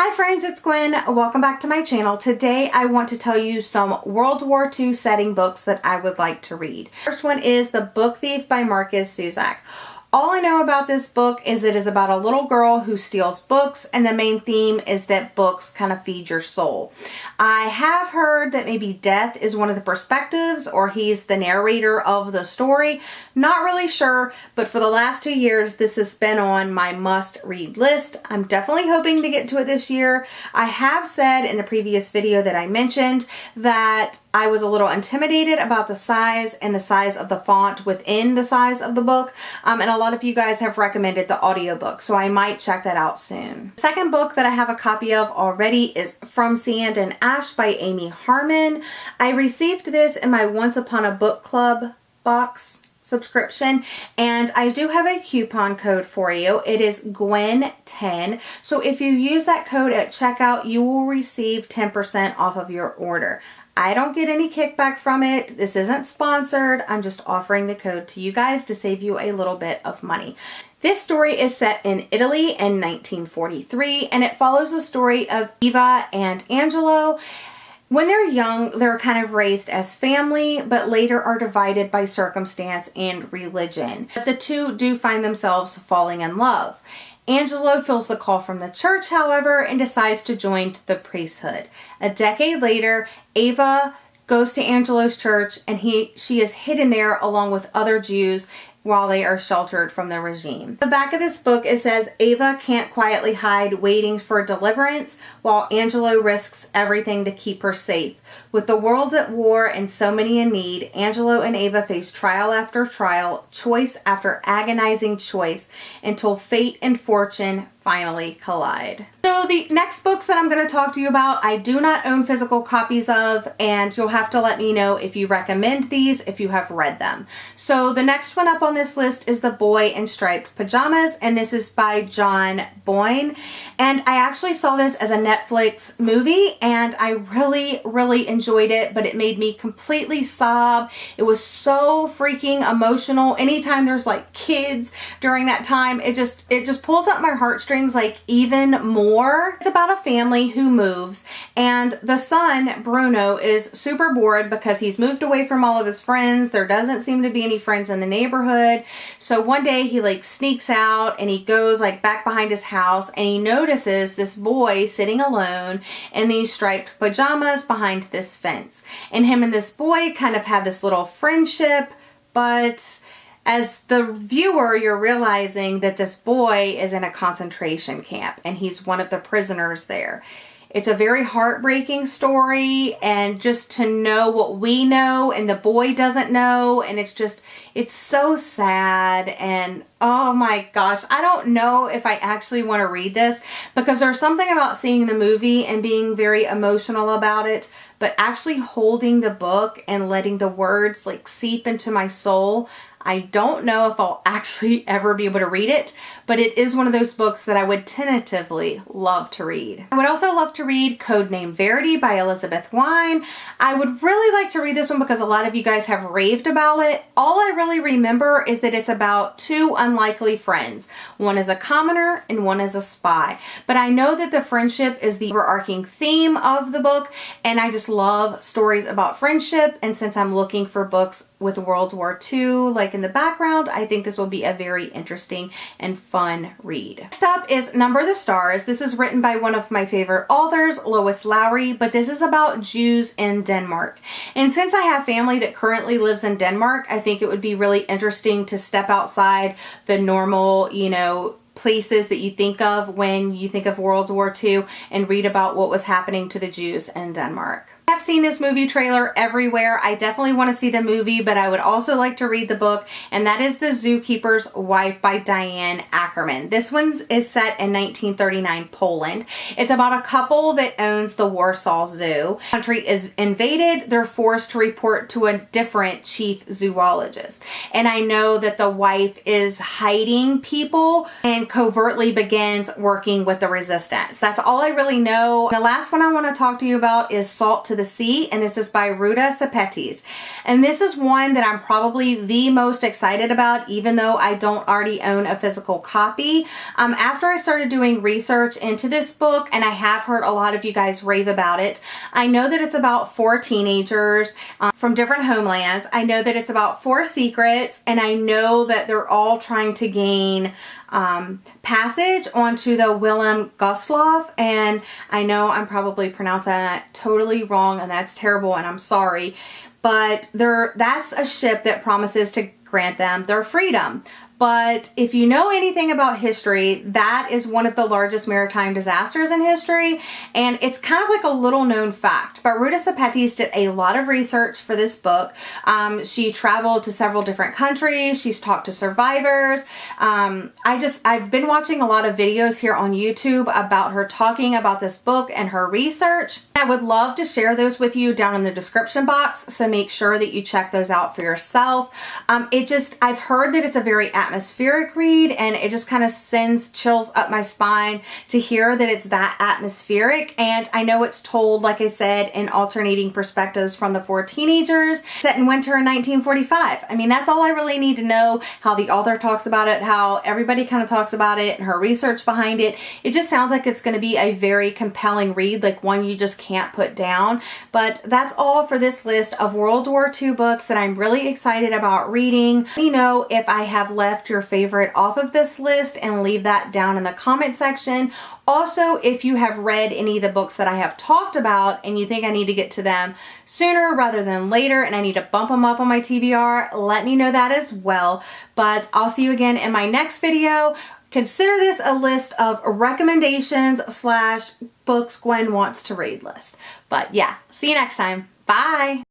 Hi friends, it's Gwen. Welcome back to my channel. Today I want to tell you some World War II setting books that I would like to read. First one is The Book Thief by Marcus Zusak. All I know about this book is it is about a little girl who steals books, and the main theme is that books kind of feed your soul. I have heard that maybe death is one of the perspectives, or he's the narrator of the story. Not really sure, but for the last 2 years this has been on my must-read list. I'm definitely hoping to get to it this year. I have said in the previous video that I mentioned that I was a little intimidated about the size and the size of the font within the size of the book, and a lot of you guys have recommended the audiobook, so I might check that out soon. The second book that I have a copy of already is From Sand and Ash by Amy Harmon. I received this in my Once Upon a Book Club box subscription, and I do have a coupon code for you. It is Gwen10. So if you use that code at checkout, you will receive 10% off of your order. I don't get any kickback from it. This isn't sponsored. I'm just offering the code to you guys to save you a little bit of money. This story is set in Italy in 1943, and it follows the story of Eva and Angelo. When they're young, they're kind of raised as family, but later are divided by circumstance and religion. But the two do find themselves falling in love. Angelo feels the call from the church, however, and decides to join the priesthood. A decade later, Eva goes to Angelo's church, and she is hidden there along with other Jews while they are sheltered from the regime. The back of this book, it says Eva can't quietly hide, waiting for deliverance, while Angelo risks everything to keep her safe. With the world at war and so many in need, Angelo and Eva face trial after trial, choice after agonizing choice, until fate and fortune finally collide. So the next books that I'm going to talk to you about, I do not own physical copies of, and you'll have to let me know if you recommend these, if you have read them. So the next one up on this list is The Boy in Striped Pajamas, and this is by John BOYNE. And I actually saw this as a Netflix movie, and I really enjoyed it, but it made me completely sob. It was so freaking emotional. Anytime there's like kids during that time, it just pulls up my heartstrings like even more. It's about a family who moves, and the son, Bruno, is super bored because he's moved away from all of his friends. There doesn't seem to be any friends in the neighborhood. So one day he like sneaks out and he goes like back behind his house, and he notices this boy sitting alone in these striped pajamas behind this fence. And him and this boy kind of have this little friendship, but as the viewer, you're realizing that this boy is in a concentration camp and he's one of the prisoners there. It's a very heartbreaking story, and just to know what we know and the boy doesn't know, and it's so sad. And oh my gosh, I don't know if I actually want to read this, because there's something about seeing the movie and being very emotional about it, but actually holding the book and letting the words like seep into my soul, I don't know if I'll actually ever be able to read it, but it is one of those books that I would tentatively love to read. I would also love to read Codename Verity by Elizabeth Wein. I would really like to read this one because a lot of you guys have raved about it. All I really remember is that it's about two unlikely friends. One is a commoner and one is a spy. But I know that the friendship is the overarching theme of the book, and I just love stories about friendship, and since I'm looking for books with World War II like in the background, I think this will be a very interesting and fun read. Next up is Number the Stars. This is written by one of my favorite authors, Lois Lowry, but this is about Jews in Denmark. And since I have family that currently lives in Denmark, I think it would be really interesting to step outside the normal, places that you think of when you think of World War II and read about what was happening to the Jews in Denmark. I've seen this movie trailer everywhere. I definitely want to see the movie, but I would also like to read the book, and that is The Zookeeper's Wife by Diane Ackerman. This one is set in 1939 Poland. It's about a couple that owns the Warsaw Zoo. The country is invaded. They're forced to report to a different chief zoologist. And I know that the wife is hiding people and covertly begins working with the resistance. That's all I really know. The last one I want to talk to you about is Salt.to the Sea, and this is by Ruta Sepetys. And this is one that I'm probably the most excited about, even though I don't already own a physical copy. After I started doing research into this book, and I have heard a lot of you guys rave about it, I know that it's about 4 teenagers from different homelands. I know that it's about 4 secrets, and I know that they're all trying to gain passage onto the Willem Gustloff, and I know I'm probably pronouncing that totally wrong, and that's terrible, and I'm sorry, but that's a ship that promises to grant them their freedom. But if you know anything about history, that is one of the largest maritime disasters in history, and it's kind of like a little known fact. But Ruta Sepetys did a lot of research for this book. She traveled to several different countries. She's talked to survivors. I've been watching a lot of videos here on YouTube about her talking about this book and her research. I would love to share those with you down in the description box, so make sure that you check those out for yourself. I've heard that it's a very atmospheric read, and it just kind of sends chills up my spine to hear that it's that atmospheric. And I know it's told, like I said, in alternating perspectives from the 4 teenagers, set in winter in 1945. I mean, that's all I really need to know. How the author talks about it, how everybody kind of talks about it, and her research behind it. It just sounds like it's going to be a very compelling read, like one you just can't put down. But that's all for this list of World War II books that I'm really excited about reading. Let me know if I have left your favorite off of this list, and leave that down in the comment section. Also, if you have read any of the books that I have talked about and you think I need to get to them sooner rather than later, and I need to bump them up on my TBR, let me know that as well. But I'll see you again in my next video. Consider this a list of recommendations / books Gwen wants to read list. But yeah, see you next time. Bye!